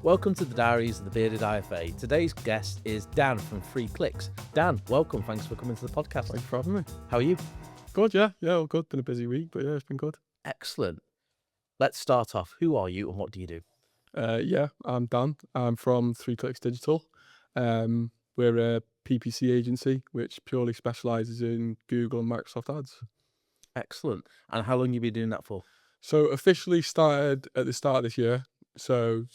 Welcome to the Diaries of the Bearded IFA. Today's guest is Dan from Free Clicks. Dan, welcome. Thanks for coming to the podcast. Thanks for having me. How are you? Good, yeah, all good. Been a busy week, but yeah, it's been good. Excellent. Let's start off. Who are you and what do you do? I'm Dan. I'm from 3 Clicks Digital. We're a PPC agency which purely specialises in Google and Microsoft ads. Excellent. And how long have you been doing that for? So officially started at the start of this year. So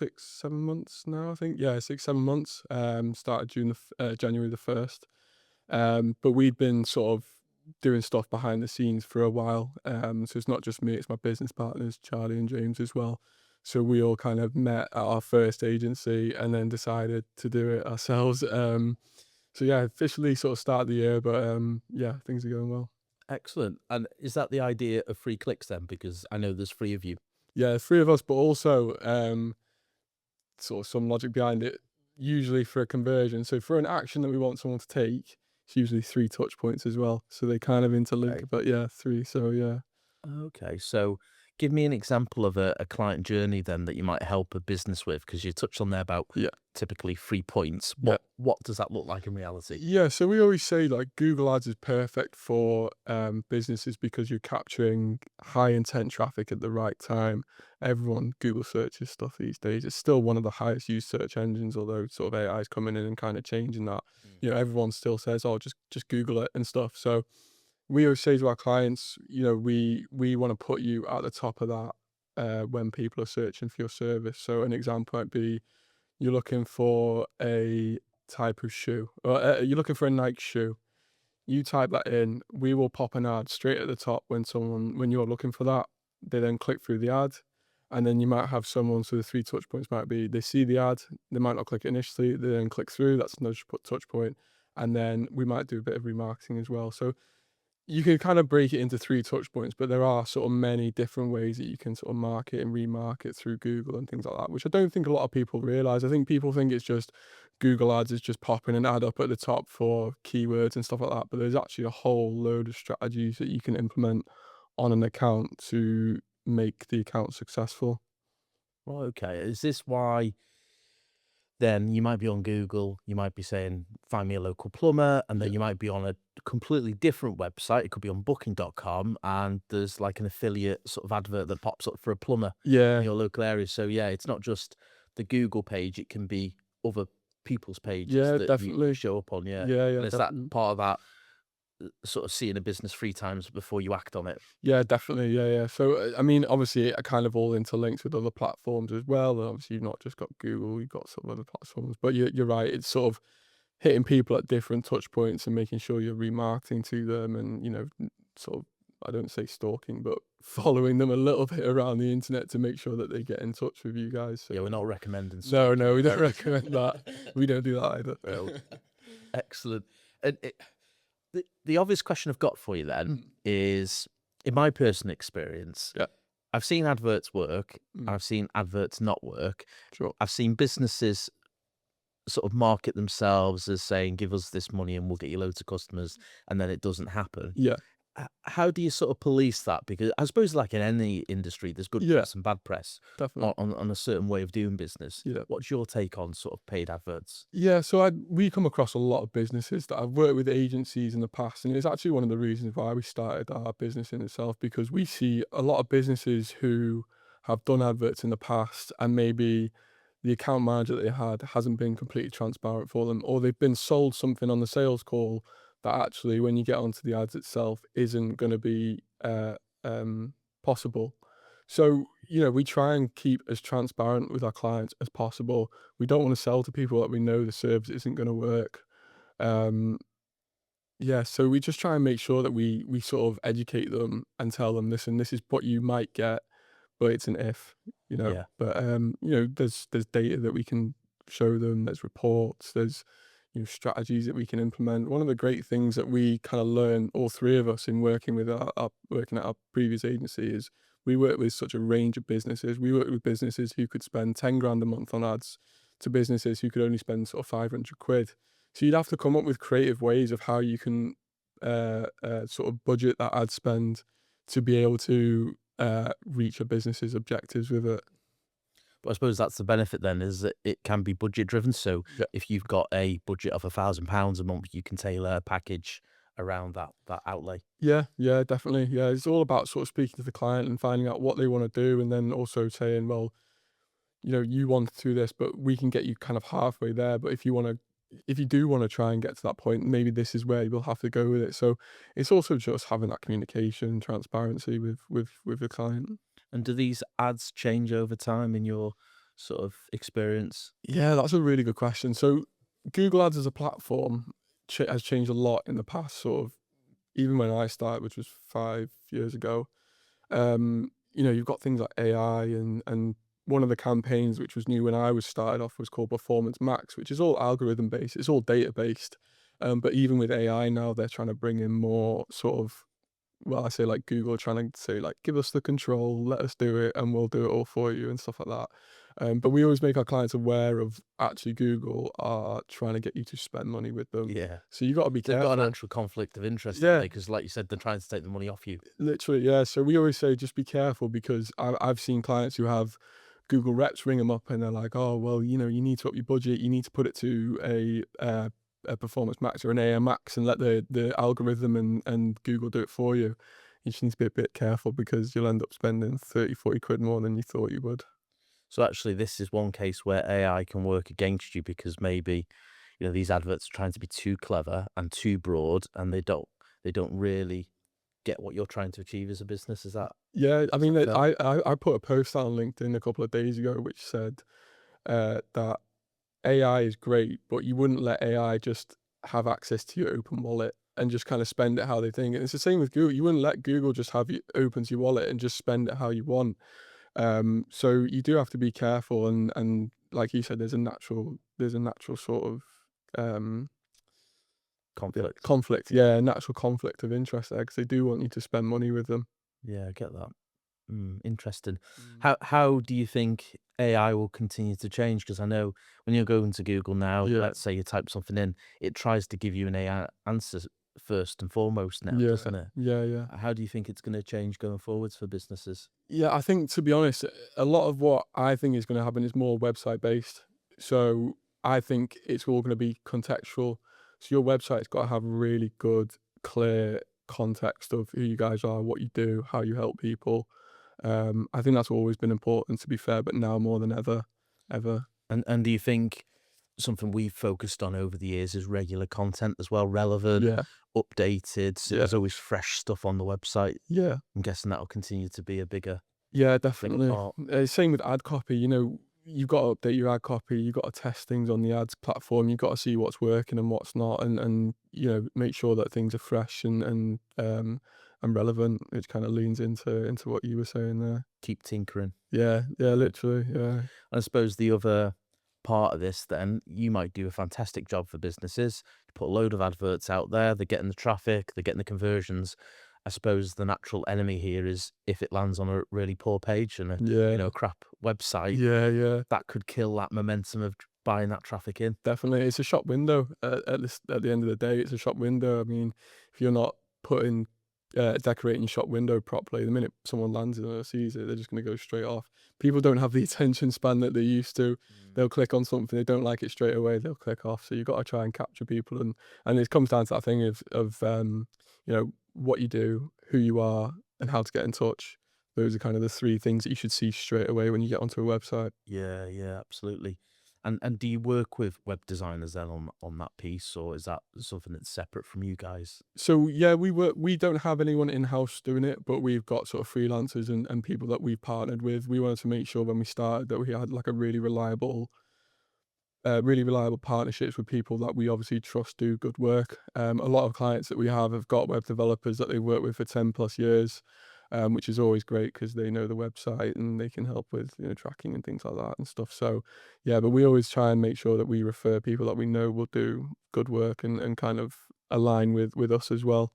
6-7 months now, I think. Yeah, 6-7 months. Started January the 1st. But we'd been sort of doing stuff behind the scenes for a while. So it's not just me, it's my business partners, Charlie and James as well. So we all kind of met at our first agency and then decided to do it ourselves. So yeah, officially sort of start the year, but yeah, things are going well. Excellent. And is that the idea of Free Clicks then? Because I know there's 3 of you. Yeah, 3 of us, but also sort of some logic behind it, usually for a conversion. So for an action that we want someone to take, it's usually 3 touch points as well. So they kind of interlink, Okay. but yeah, 3. So yeah. Okay, so give me an example of a client journey then that you might help a business with, because you touched on there about typically 3 points. What does that look like in reality? Yeah, so we always say like Google Ads is perfect for businesses because you're capturing high intent traffic at the right time. Everyone Google searches stuff these days. It's still one of the highest used search engines, although sort of AI is coming in and kind of changing that. You know, everyone still says, "Oh, just Google it" and stuff. So we always say to our clients, you know, we want to put you at the top of that when people are searching for your service. So an example might be you're looking for a type of shoe, or you're looking for a Nike shoe. You type that in, we will pop an ad straight at the top when you're looking for that. They then click through the ad, and then you might have someone. So the 3 touch points might be they see the ad, they might not click it initially, they then click through. That's another touch point, and then we might do a bit of remarketing as well. So you can kind of break it into 3 touch points, but there are sort of many different ways that you can sort of market and remarket through Google and things like that, which I don't think a lot of people realize. I think people think it's just Google Ads is just popping an ad up at the top for keywords and stuff like that, but there's actually a whole load of strategies that you can implement on an account to make the account successful. Well, okay. Is this why then you might be on Google, you might be saying, find me a local plumber, and then you might be on a completely different website. It could be on booking.com, and there's like an affiliate sort of advert that pops up for a plumber Yeah, in your local area. So yeah, it's not just the Google page, it can be other people's pages yeah, that you definitely. show up on, yeah. Yeah, And is that definitely. part of that sort of seeing a business 3 times before you act on it? Yeah, definitely. Yeah. So, I mean, obviously, it kind of all interlinks with other platforms as well. And obviously, you've not just got Google, you've got some other platforms. But you're right. It's sort of hitting people at different touch points and making sure you're remarketing to them and, you know, sort of, I don't say stalking, but following them a little bit around the internet to make sure that they get in touch with you guys. So, Yeah, we're not recommending no, we don't recommend that. We don't do that either. Well, excellent. And the obvious question I've got for you then is, in my personal experience, I've seen adverts work, I've seen adverts not work. Sure. I've seen businesses sort of market themselves as saying, give us this money and we'll get you loads of customers, and then it doesn't happen. Yeah. How do you sort of police that? Because I suppose like in any industry, there's good press and bad press Definitely. on a certain way of doing business. Yeah. What's your take on sort of paid adverts? Yeah, so we come across a lot of businesses that I've worked with agencies in the past, and it's actually one of the reasons why we started our business in itself, because we see a lot of businesses who have done adverts in the past and maybe the account manager that they had hasn't been completely transparent for them, or they've been sold something on the sales call that actually when you get onto the ads itself isn't going to be possible. So, you know, we try and keep as transparent with our clients as possible. We don't want to sell to people that we know the service isn't going to work. Yeah, so we just try and make sure that we sort of educate them and tell them, listen, this is what you might get, but it's an if, you know. Yeah. But you know, there's data that we can show them, there's reports, there's strategies that we can implement. One of the great things that we kind of learn, all 3 of us, in working with working at our previous agency is we work with such a range of businesses. We work with businesses who could spend 10 grand a month on ads to businesses who could only spend sort of 500 quid. So you'd have to come up with creative ways of how you can sort of budget that ad spend to be able to reach a business's objectives with it. I suppose that's the benefit then, is that it can be budget driven. So Yeah. if you've got a budget of £1,000 a month, you can tailor a package around that outlay. Yeah, yeah, definitely. Yeah, it's all about sort of speaking to the client and finding out what they want to do, and then also saying, well, you want to do this, but we can get you kind of halfway there. But if you do want to try and get to that point, maybe this is where you'll have to go with it. So it's also just having that communication, transparency with the client. And do these ads change over time in your sort of experience? Yeah, that's a really good question. So Google Ads as a platform has changed a lot in the past, sort of even when I started, which was 5 years ago. You've got things like AI and one of the campaigns which was new when I was started off was called Performance Max, which is all algorithm based. It's all data based. But even with AI now, they're trying to bring in more sort of, well, I say like Google trying to say like, give us the control, let us do it, and we'll do it all for you and stuff like that. But we always make our clients aware of actually Google are trying to get you to spend money with them. Yeah. So you got to be They've got an careful. actual conflict of interest, Yeah, because like you said, they're trying to take the money off you. literally, yeah. So we always say just be careful because I've seen clients who have Google reps ring them up and they're like, oh, well, you need to up your budget. You need to put it to a Performance Max or an AI Max and let the algorithm and Google do it for you. You just need to be a bit careful because you'll end up spending 30, 40 quid more than you thought you would. So actually, this is one case where AI can work against you, because maybe, these adverts are trying to be too clever and too broad, and they don't really get what you're trying to achieve as a business. Yeah, I Is mean, that fair? I put a post out on LinkedIn a couple of days ago which said that AI is great, but you wouldn't let AI just have access to your open wallet and just kind of spend it how they think. And it's the same with Google. You wouldn't let Google just have you open to your wallet and just spend it how you want. So you do have to be careful, and like you said, there's a natural sort of um, yeah, Conflict. conflict. Yeah, a natural conflict of interest there because they do want you to spend money with them. Yeah, I get that. Interesting. Mm. How do you think AI will continue to change? Because I know when you're going to Google now, Yeah, let's say you type something in, it tries to give you an AI answer first and foremost now, yeah, doesn't it? yeah, yeah. How do you think it's going to change going forwards for businesses? Yeah, I think to be honest, a lot of what I think is going to happen is more website based. So I think it's all going to be contextual. So your website's got to have really good, clear context of who you guys are, what you do, how you help people. I think that's always been important, to be fair, but now more than ever. And do you think something we've focused on over the years is regular content as well, relevant, Yeah, updated, so yeah, there's always fresh stuff on the website? yeah. I'm guessing that'll continue to be a Yeah, bigger definitely. part. Same with ad copy. You've got to update your ad copy. You've got to test things on the ads platform. You've got to see what's working and what's not, and make sure that things are fresh and relevant. Which kind of leans into what you were saying there. Keep tinkering. Yeah, yeah, literally. Yeah, I suppose the other part of this, then, you might do a fantastic job for businesses. You put a load of adverts out there, they're getting the traffic, they're getting the conversions. I suppose the natural enemy here is if it lands on a really poor page and yeah, a crap website, yeah, yeah. that could kill that momentum of buying that traffic in. Definitely, it's a shop window. At the end of the day, it's a shop window. I mean, if you're not putting decorating your shop window properly, the minute someone lands in it or sees it, they're just going to go straight off. People don't have the attention span that they used to. They'll click on something, they don't like it straight away, they'll click off. So you've got to try and capture people, and it comes down to that thing of what you do, who you are, and how to get in touch. Those are kind of the three things that you should see straight away when you get onto a website. Yeah, yeah, absolutely. And do you work with web designers then on that piece, or is that something that's separate from you guys? So yeah, we don't have anyone in house doing it, but we've got sort of freelancers and people that we've partnered with. We wanted to make sure when we started that we had like a really reliable partnerships with people that we obviously trust do good work. A lot of clients that we have got web developers that they work with for 10 plus years, which is always great because they know the website and they can help with tracking and things like that and stuff. So yeah, but we always try and make sure that we refer people that we know will do good work and kind of align with us as well.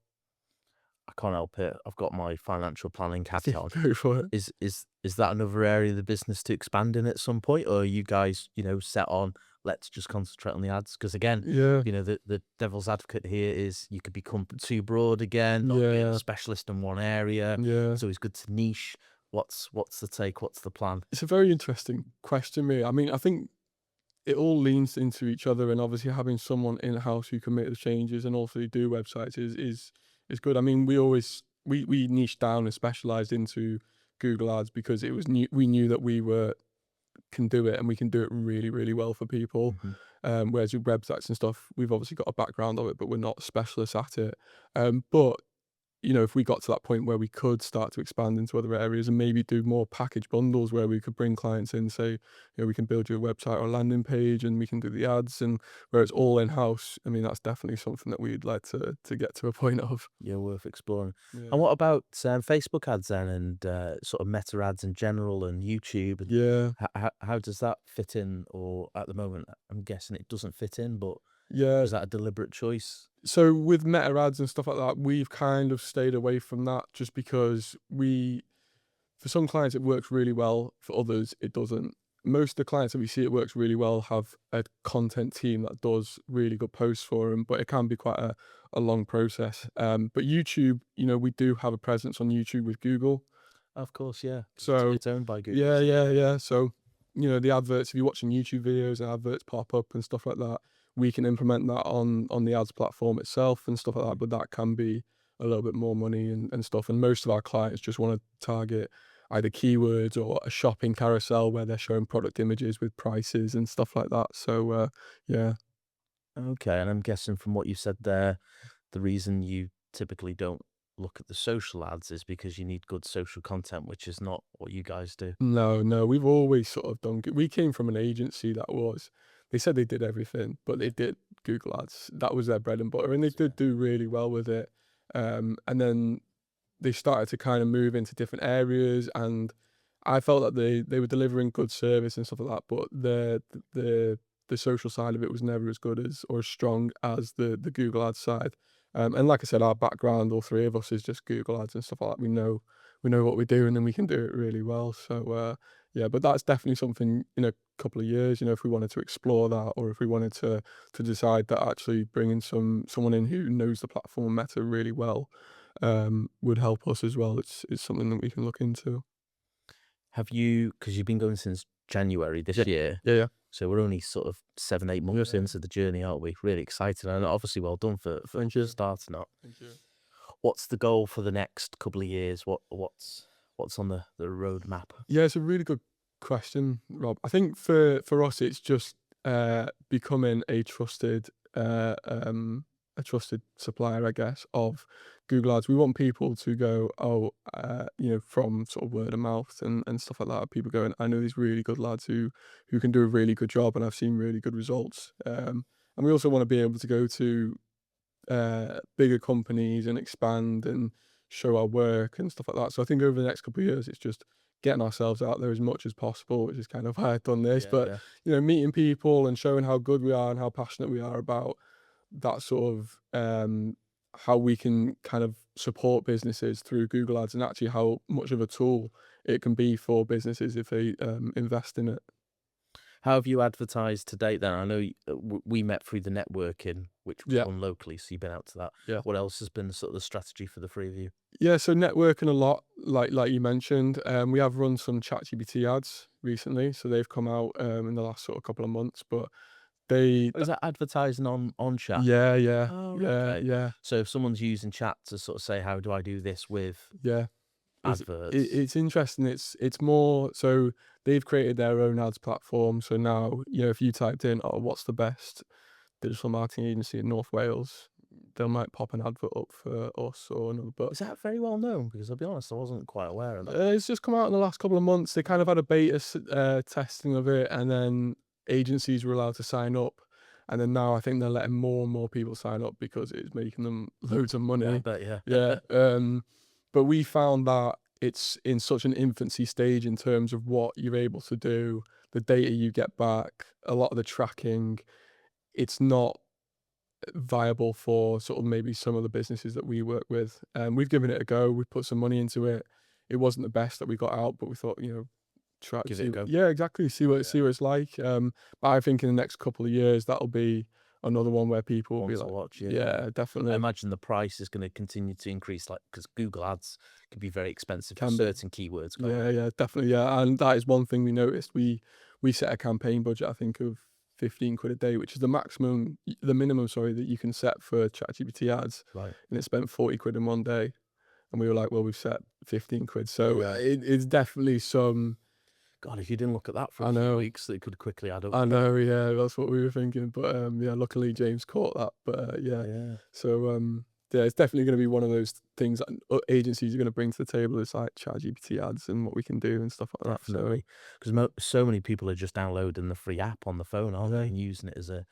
I can't help it. I've got my financial planning hat on. Go for it. Is that another area of the business to expand in at some point, or are you guys, set on let's just concentrate on the ads? Because again, Yeah, the devil's advocate here is you could become too broad again, not being a yeah, specialist in one area. yeah. It's always good to niche. What's the take? What's the plan? It's a very interesting question, really. I mean, I think it all leans into each other, and obviously having someone in house who can make the changes and also do websites is good. I mean, we niched down and specialized into Google Ads because it was new. We knew that we were can do it and we can do it really, really well for people. Hmm. Whereas with websites and stuff, we've obviously got a background of it, but we're not specialists at it. But if we got to that point where we could start to expand into other areas and maybe do more package bundles where we could bring clients in, say, we can build you a website or a landing page and we can do the ads, and where it's all in house. I mean, that's definitely something that we'd like to get to a point of. Yeah, worth exploring. Yeah. And what about Facebook ads then, and sort of meta ads in general, and YouTube? And Yeah. how does that fit in? Or at the moment, I'm guessing it doesn't fit in, but Yeah. was that a deliberate choice? So with meta ads and stuff like that, we've kind of stayed away from that just because for some clients it works really well, for others it doesn't. Most of the clients that we see it works really well have a content team that does really good posts for them, but it can be quite a long process. But YouTube, we do have a presence on YouTube with Google. Of course, yeah, 'cause So it's owned by Google. yeah, So yeah, yeah. So, the adverts, if you're watching YouTube videos and adverts pop up and stuff like that, we can implement that on the ads platform itself and stuff like that. mhm. But that can be a little bit more money and stuff. And most of our clients just want to target either keywords or a shopping carousel where they're showing product images with prices and stuff like that. So, yeah. Okay, and I'm guessing from what you said there, the reason you typically don't look at the social ads is because you need good social content, which is not what you guys do. No, no, we've always sort of done we came from an agency that was they said they did everything, but they did Google Ads. That was their bread and butter, and they Yeah. did do really well with it. And then they started to kind of move into different areas, and I felt that they were delivering good service and stuff like that, but the social side of it was never as good as or as strong as the Google Ads side. And like I said, our background, all three of us, is just Google Ads and stuff like that. We know what we do, and then we can do it really well. So yeah, but that's definitely something in a couple of years. If we wanted to explore that, or if we wanted to decide that actually bringing someone in who knows the platform Meta really well would help us as well. It's something that we can look into. Have you, because you've been going since January this Yeah, year, yeah, yeah. so we're only sort of 7, 8 months Yeah. into the journey, aren't we? Really excited, and obviously well done for Thank you. starting up. Thank you. What's the goal for the next couple of years? What's on the roadmap? Yeah, it's a really good question, Rob. I think for us, it's just becoming uh, um, a trusted supplier, I guess, of Google Ads. We want people to go, oh, from sort of word of mouth and stuff like that. People going, I know these really good lads who can do a really good job, and I've seen really good results. And we also want to be able to go to bigger companies and expand and show our work and stuff like that. So I think over the next couple of years, it's just getting ourselves out there as much as possible, which is kind of why I've done this. Yeah, But yeah. meeting people and showing how good we are and how passionate we are about that sort of how we can kind of support businesses through Google Ads, and actually how much of a tool it can be for businesses if they invest in it. How have you advertised to date then? I know we met through the networking, which was Yeah, done locally, so you've been out to that. yeah. What else has been sort of the strategy for the three of you? Yeah, so networking a lot, like you mentioned. We have run some ChatGPT ads recently, so they've come out in the last sort of couple of months. But they, Oh, is that advertising on chat? yeah, yeah, Oh, right, yeah, okay. yeah, So if someone's using chat to sort of say, how do I do this with yeah. adverts? It's interesting. It's more so they've created their own ads platform. So now if you typed in, oh, what's the best digital marketing agency in North Wales, they might pop an advert up for us or another. But Is that very well known? Because I'll be honest, I wasn't quite aware of that. it's just come out in the last couple of months. They kind of had a beta testing of it, and then agencies were allowed to sign up. And then now I think they're letting more and more people sign up because it's making them loads of Yeah, I money. bet, yeah. Yeah. But we found that it's in such an infancy stage in terms of what you're able to do, the data you get back, a lot of the tracking. It's not viable for sort of maybe some of the businesses that we work with. We've given it a go. We put some money into it. It wasn't the best that we got out, but we thought, try to Give it see. a go. Yeah, exactly. See what Yeah. see what it's like. But I think in the next couple of years, that'll be another one where people will Want be to like, watch, yeah. yeah, I definitely imagine the price is going to continue to increase, like, because Google Ads can be very expensive for can be. certain keywords, can't Yeah, yeah, definitely. Yeah, and that is one thing we noticed. We set a campaign budget, I think, of 15 quid a day, which is the maximum, the minimum, sorry, that you can set for ChatGPT ads, they? Right. and it spent 40 quid in one day. And we were like, well, we've set 15 quid. So Yeah. it's definitely some, God, if you didn't look at that for a I few know, weeks, it could quickly add up. I know, yeah, that's what we were thinking. But yeah, luckily James caught that. But yeah, Yeah. so yeah, it's definitely going to be one of those things that agencies are going to bring to the table. Is like ChatGPT ads and what we can do and stuff like that. So Definitely, because so many people are just downloading the free app on the phone, aren't they, and using it as a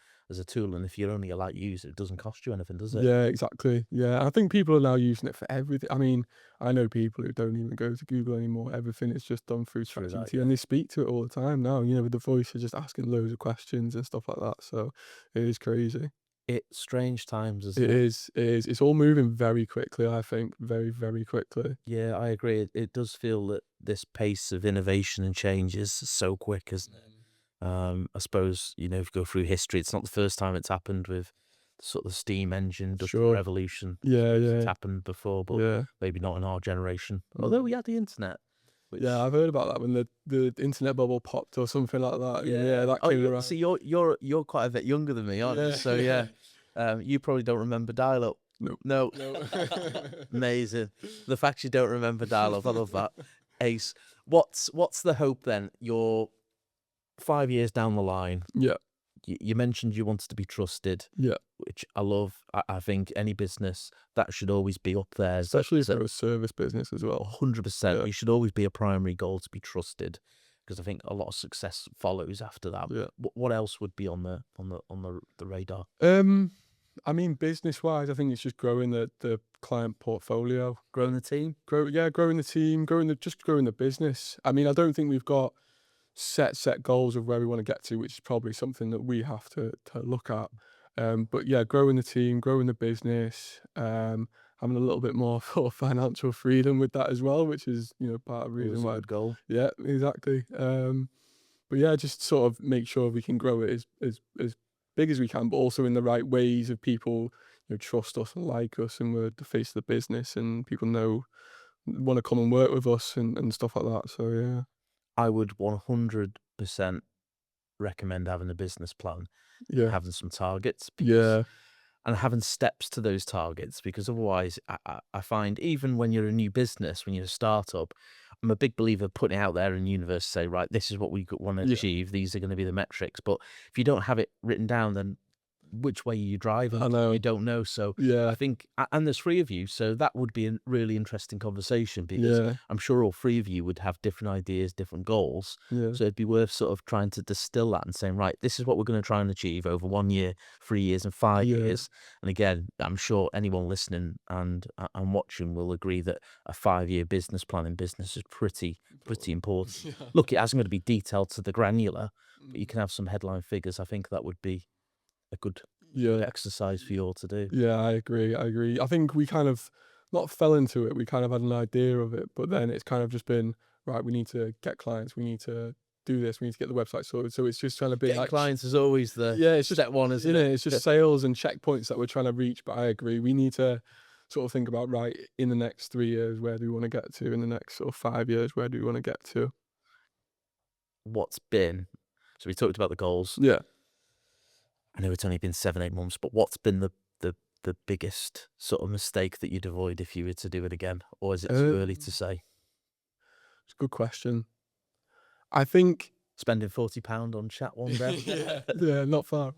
tool. And if you're only a light user, it doesn't cost you anything, does it? yeah, exactly. Yeah, I think people are now using it for everything. I mean, I know people who don't even go to Google anymore. Everything is just done through True that, ChatGPT, and they speak to it all the time now. You know, with the voice, they're just asking loads of questions and stuff like that. So it is crazy. It's strange times, isn't It it? is. It is. It's all moving very quickly. I think very, very quickly. Yeah, I agree. It does feel that this pace of innovation and change is so quick, isn't it? I suppose, if you go through history, it's not the first time it's happened with sort of the steam engine, industrial Sure. revolution. I Yeah, suppose it's yeah, happened before, but yeah. maybe not in our generation. Although Mm. we had the internet, which Yeah, I've heard about that when the internet bubble popped or something like that. Yeah, that Oh, came around. see, you're quite a bit younger than me, aren't you? Yeah, So yeah. you probably don't remember dial-up. No, No, no. amazing. The fact you don't remember dial-up, I love that. Ace. What's the hope then? You're 5 years down the line. Yeah, You mentioned you wanted to be trusted, yeah. which I love. I think any business that should always be up there. Especially if they're a service business as well. 100%. Yeah, You should always be a primary goal to be trusted, because I think a lot of success follows after that. yeah. What else would be on the radar? I mean, business wise, I think it's just growing the client portfolio, Growing the team. growing the team, just growing the business. I mean, I don't think we've got set goals of where we want to get to, which is probably something that we have to look at. But yeah, growing the team, growing the business, having a little bit more sort of financial freedom with that as well, which is part of the Always reason a why. good goal. Yeah, exactly. But yeah, just sort of make sure we can grow it as big as we can, but also in the right ways of people trust us and like us, and we're the face of the business, and people want to come and work with us and stuff like that. So yeah, I would 100% recommend having a business plan, yeah, having some targets, yeah, and having steps to those targets, because otherwise I find, even when you're a new business, when you're a startup, I'm a big believer of putting it out there in the universe, say, right, this is what we want to yeah. achieve, these are going to be the metrics. But if you don't have it written down, then which way are you driving? I know. You don't know. So I Yeah, think, and there's three of you, so that would be a really interesting conversation, because yeah, I'm sure all three of you would have different ideas, different goals. yeah, So it'd be worth sort of trying to distill that and saying, right, this is what we're going to try and achieve over 1 year, 3 years, and 5 yeah, years. And again, I'm sure anyone listening and watching will agree that a 5 year business plan in business is pretty important. yeah. Look, it hasn't got to be detailed to the granular, but you Mm. can have some headline figures. I think that would be a good Yeah, exercise for you all to do. yeah. I agree. I agree. I think we kind of not fell into it. We kind of had an idea of it, but then it's kind of just been right. We need to get clients. We need to do this. We need to get the website sorted. So it's just trying to be Getting like, clients is always the yeah, it's just step one, isn't it's it? just sales and checkpoints that we're trying to reach. But I agree. We need to sort of think about right in the next 3 years, where do we want to get to? In the next sort of 5 years, where do we want to get to? What's been, so we talked about the goals. Yeah. I know it's only been 7-8 months, but what's been the biggest sort of mistake that you'd avoid if you were to do it again? Or is it too early to Um, say? it's a good question. I think Spending £40 on chat one day? yeah, yeah, not far.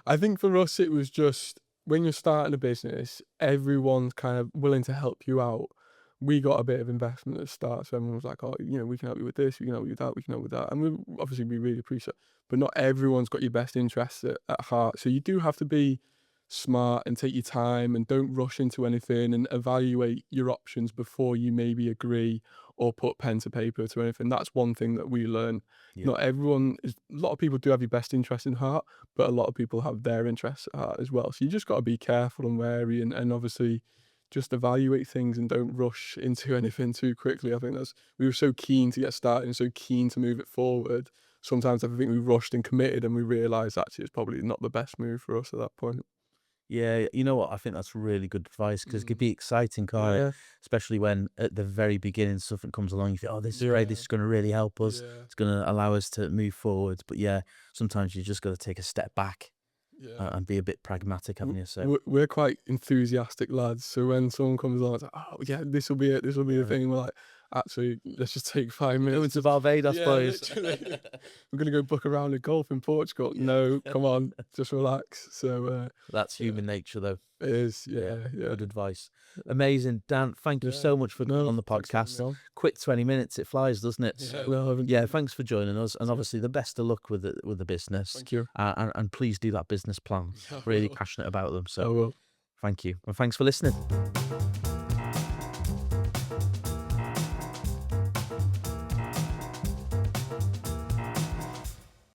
I think for us, it was just when you're starting a business, everyone's kind of willing to help you out. We got a bit of investment at the start, so everyone was like, "Oh, we can help you with this, we can help you with that, we can help with that," and we really appreciate. But not everyone's got your best interests at heart, so you do have to be smart and take your time and don't rush into anything and evaluate your options before you maybe agree or put pen to paper to anything. That's one thing that we learn. Yeah. Not everyone is. A lot of people do have your best interest in heart, but a lot of people have their interests at heart as well. So you just got to be careful and wary, and obviously just evaluate things and don't rush into anything too quickly. I think we were so keen to get started and so keen to move it forward. sometimes I think we rushed and committed, and we realised actually it's probably not the best move for us at that point. Yeah, you know what? I think that's really good advice because it could be exciting, can't it? Yeah, Especially when at the very beginning something comes along, you think, "Oh, this is great. This yeah, is going to really help us. yeah, It's going to allow us to move forward." But yeah, sometimes you just got to take a step back yeah. and be a bit pragmatic, haven't you? So We're quite enthusiastic lads, so when someone comes along, it's like, "Oh, yeah, this will be it, this will be the yeah. thing," we're like, "Actually, let's just take 5 Going minutes to just." Barbados, Yeah, boys. literally. "We're gonna go book a round of golf in Portugal." Yeah. "No, come on, just relax." So, That's yeah, human nature, though. it is, Yeah, yeah, yeah, good advice. Amazing, Dan. Thank you yeah. so much for coming No, on the thanks for having podcast. me on. Quick 20 minutes, it flies, doesn't it? Yeah, So, no, I haven't. yeah, thanks for joining us, and Yeah, obviously the best of luck with the business, thank you. and please do that business plan. Yeah, I Really will. passionate about them. I So will. thank you, and thanks for listening.